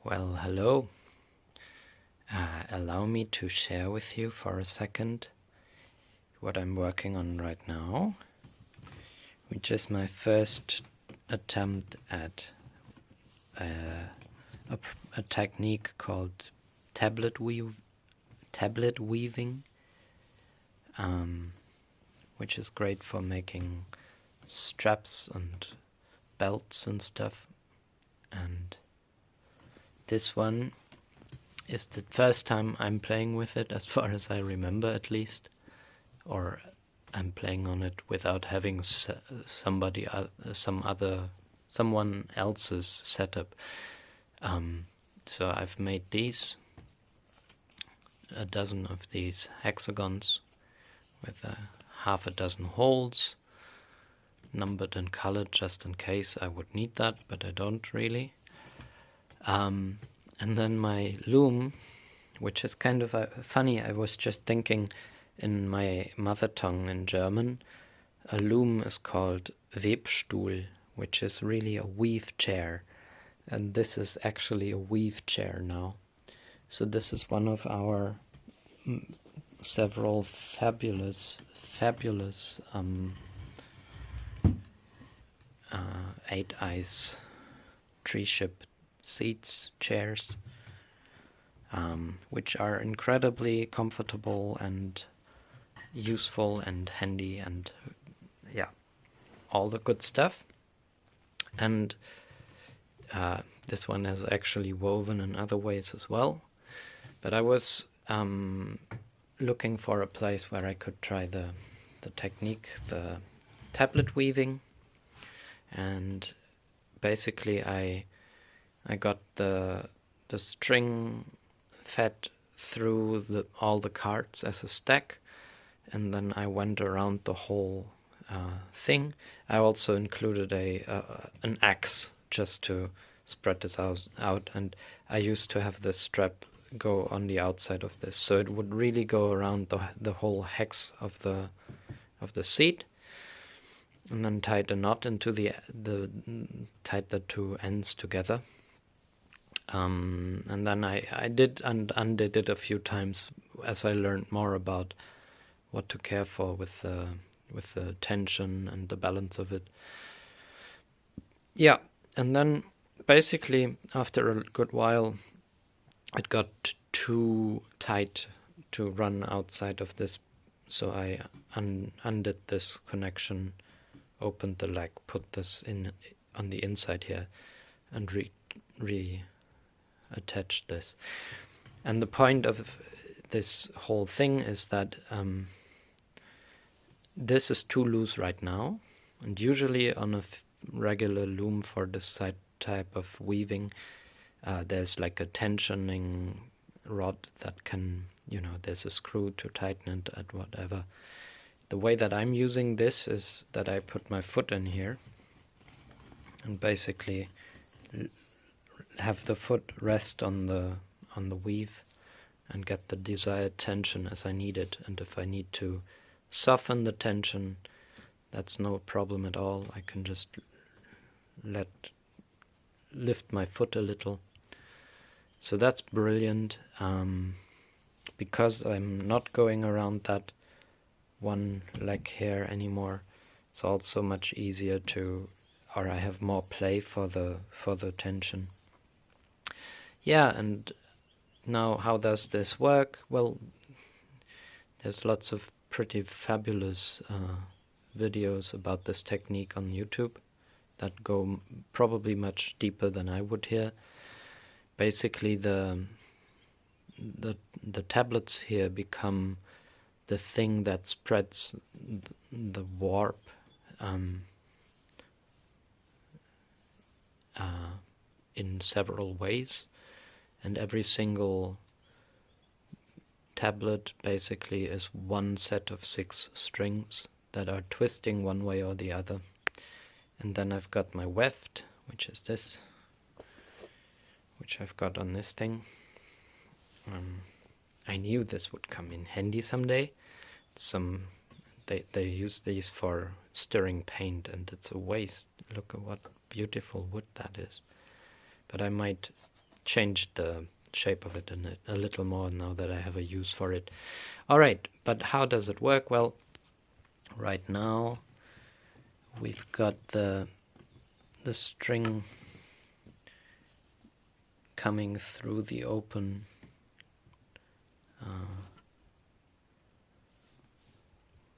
Well, hello. Allow me to share with you for a second what I'm working on right now, which is my first attempt at a technique called tablet weaving, which is great for making straps and belts and stuff. And this one is the first time I'm playing with it, as far as I remember at least, or I'm playing on it without having someone else's setup. So I've made a dozen of these hexagons with half a dozen holes, numbered and colored just in case I would need that, but I don't really. And then my loom, which is kind of funny, I was just thinking in my mother tongue in German, a loom is called Webstuhl, which is really a weave chair. And this is actually a weave chair now. So this is one of our several fabulous eighteyes treeship seats, chairs, which are incredibly comfortable and useful and handy and yeah, all the good stuff. And this one is actually woven in other ways as well. But I was looking for a place where I could try the technique, the tablet weaving, and basically I got the string fed through all the cards as a stack, and then I went around the whole thing. I also included an axe just to spread this out, and I used to have this strap go on the outside of this, so it would really go around the whole hex of the seat, and then tied a knot into tied the two ends together. And then I did and undid it a few times as I learned more about what to care for with the tension and the balance of it. Yeah, and then basically after a good while it got too tight to run outside of this, so I undid this connection, opened the leg, put this in on the inside here, and attached this. And the point of this whole thing is that this is too loose right now, and usually on a regular loom for this type of weaving, there's like a tensioning rod that can, there's a screw to tighten it at whatever. The way that I'm using this is that I put my foot in here and basically have the foot rest on the weave and get the desired tension as I need it. And if I need to soften the tension, that's no problem at all. I can just lift my foot a little. So that's brilliant, because I'm not going around that one leg here anymore. It's also much easier or I have more play for the tension. Yeah, and now how does this work? Well, there's lots of pretty fabulous videos about this technique on YouTube that go probably much deeper than I would here. Basically, the tablets here become the thing that spreads the warp in several ways, and every single tablet basically is one set of 6 strings that are twisting one way or the other. And then I've got my weft, which is this, which I've got on this thing. I knew this would come in handy someday. They use these for stirring paint, and it's a waste. Look at what beautiful wood that is. But I might changed the shape of it a little more now that I have a use for it. Alright, but how does it work? Well, right now we've got the string coming through the open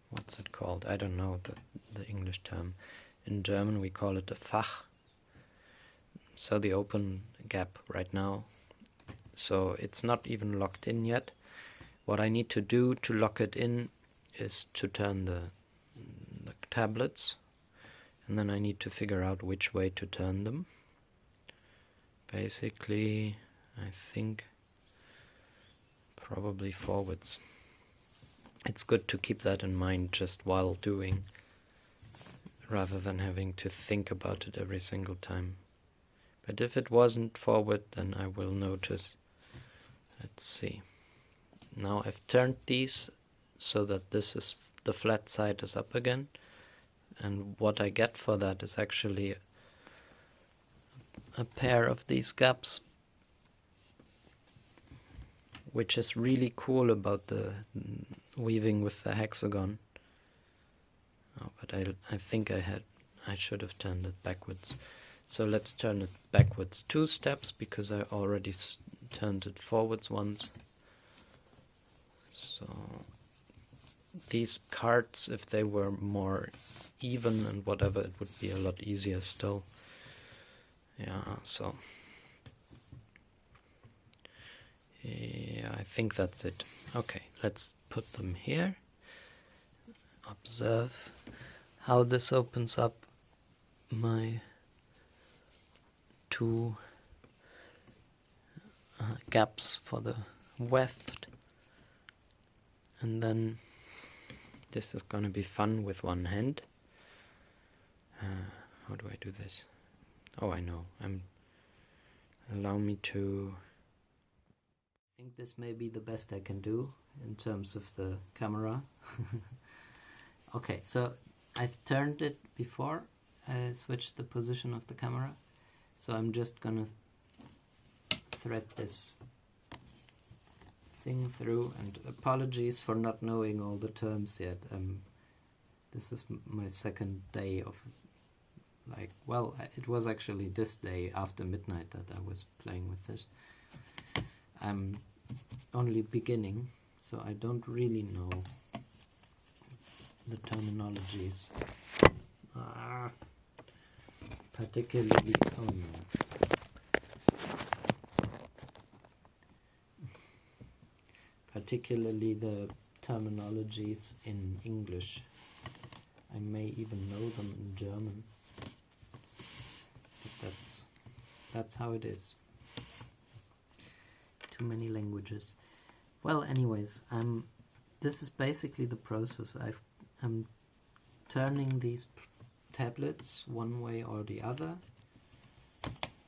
what's it called? I don't know the English term. In German we call it a Fach. So the open gap right now. So it's not even locked in yet. What I need to do to lock it in is to turn the tablets, and then I need to figure out which way to turn them. Basically, I think probably forwards. It's good to keep that in mind just while doing, rather than having to think about it every single time. But if it wasn't forward, then I will notice. Let's see. Now I've turned these so that this is the flat side is up again, and what I get for that is actually a pair of these gaps, which is really cool about the weaving with the hexagon. Oh, but I think I should have turned it backwards. So let's turn it backwards 2 steps, because I already turned it forwards once. So these cards, if they were more even and whatever, it would be a lot easier still. Yeah, so yeah, I think that's it. Okay, let's put them here. Observe how this opens up my 2 gaps for the weft, and then this is gonna be fun with one hand. How do I do this? Oh, I know. Allow me to. I think this may be the best I can do in terms of the camera. Okay, so I've turned it before I switched the position of the camera, so I'm just gonna thread this thing through, and apologies for not knowing all the terms yet. This is my second day of, like, well, it was actually this day after midnight that I was playing with this. I'm only beginning, so I don't really know the terminologies. Particularly, oh no. Particularly the terminologies in English. I may even know them in German. But that's how it is. Too many languages. Well, anyways, this is basically the process. I'm turning these tablets one way or the other,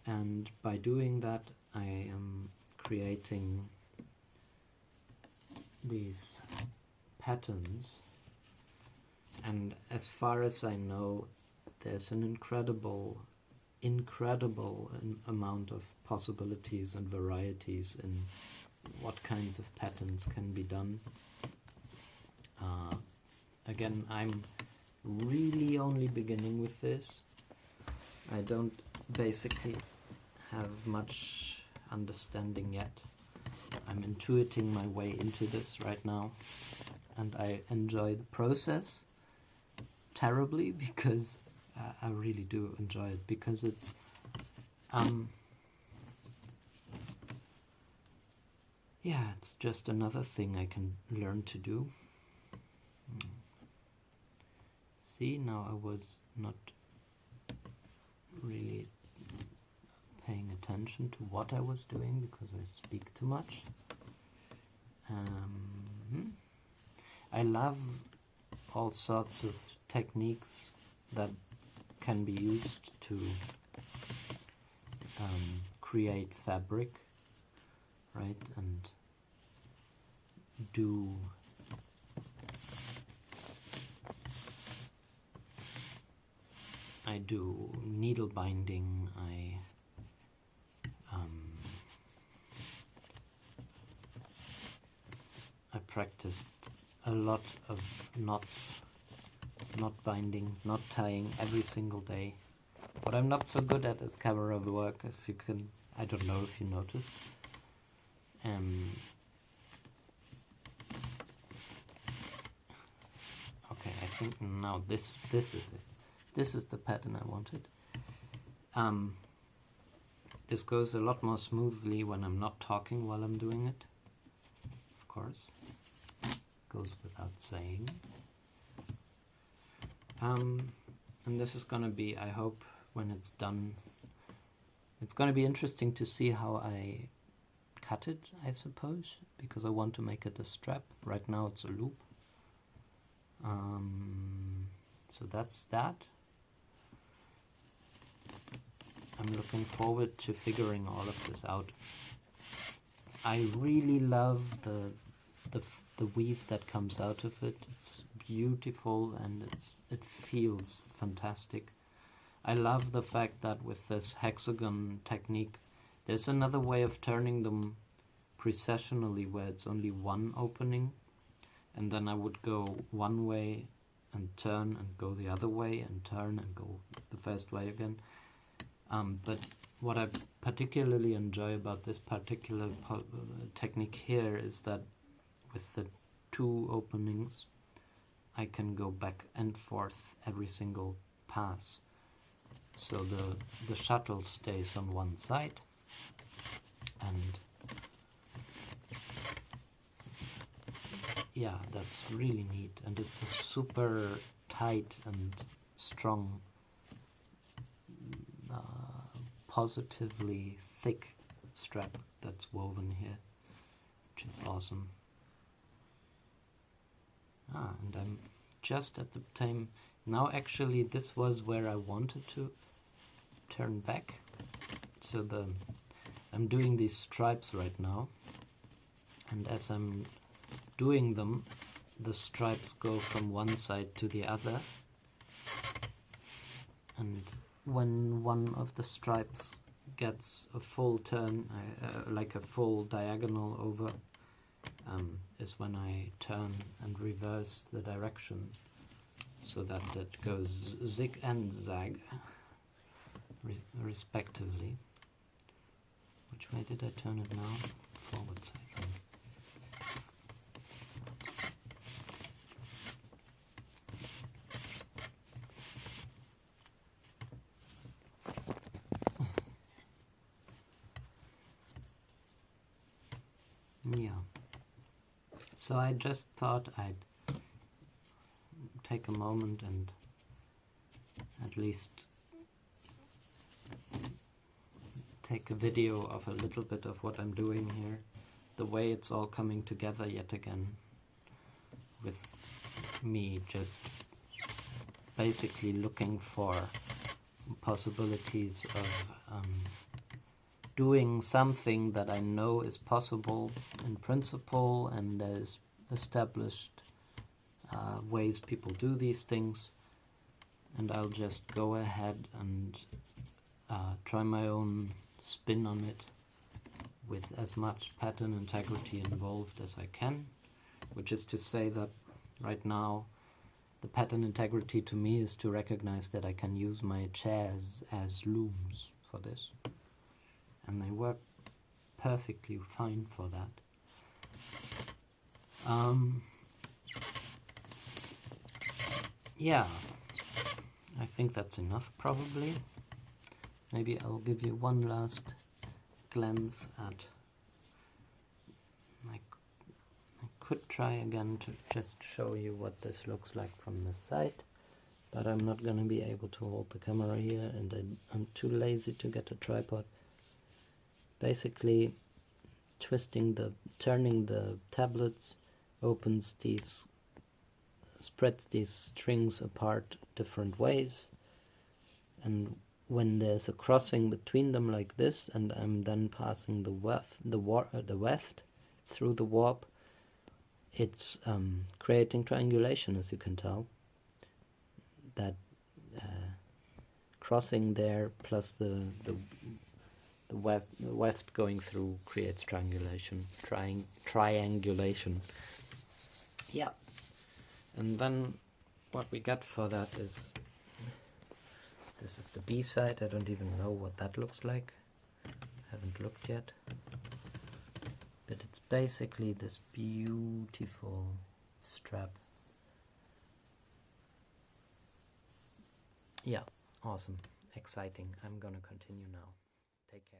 and by doing that I am creating these patterns, and as far as I know, there's an incredible amount of possibilities and varieties in what kinds of patterns can be done. Again, I'm really only beginning with this. I don't basically have much understanding yet. I'm intuiting my way into this right now, and I enjoy the process terribly, because I really do enjoy it, because it's yeah, it's just another thing I can learn to do. See, now I was not really paying attention to what I was doing because I speak too much. I love all sorts of techniques that can be used to create fabric, right, and do needle binding, I practiced a lot of knots, knot binding, knot tying every single day. What I'm not so good at is camera work, if you can, I don't know if you noticed. Okay, I think now this is it. This is the pattern I wanted. This goes a lot more smoothly when I'm not talking while I'm doing it. Of course, goes without saying. And this is gonna be, I hope, when it's done, it's gonna be interesting to see how I cut it, I suppose, because I want to make it a strap. Right now it's a loop. So that's that. I'm looking forward to figuring all of this out. I really love the weave that comes out of it. It's beautiful and it feels fantastic. I love the fact that with this hexagon technique, there's another way of turning them precessionally where it's only one opening, and then I would go one way and turn and go the other way and turn and go the first way again. But what I particularly enjoy about this particular technique here is that with the two openings I can go back and forth every single pass. So the shuttle stays on one side, and yeah, that's really neat, and it's a super tight and strong, positively thick strap that's woven here, which is awesome. And I'm just at the time now, actually this was where I wanted to turn back. So I'm doing these stripes right now, and as I'm doing them, the stripes go from one side to the other, and when one of the stripes gets a full turn, like a full diagonal over, is when I turn and reverse the direction so that it goes zig and zag respectively. Which way did I turn it now? Forwards, I think. Yeah. So I just thought I'd take a moment and at least take a video of a little bit of what I'm doing here, the way it's all coming together yet again, with me just basically looking for possibilities of doing something that I know is possible in principle, and there's established ways people do these things, and I'll just go ahead and try my own spin on it with as much pattern integrity involved as I can, which is to say that right now the pattern integrity to me is to recognize that I can use my chairs as looms for this, and they work perfectly fine for that. Yeah, I think that's enough probably. Maybe I'll give you one last glance at... I could try again to just show you what this looks like from the side, but I'm not going to be able to hold the camera here, and I'm too lazy to get a tripod. Basically, turning the tablets opens these, spreads these strings apart different ways, and when there's a crossing between them like this, and I'm then passing the weft through the warp, it's creating triangulation, as you can tell. That crossing there plus the weft going through creates triangulation. Yeah, and then what we get for that is, this is the B side. I don't even know what that looks like. Haven't looked yet. But it's basically this beautiful strap. Yeah, awesome, exciting. I'm gonna continue now. Take care.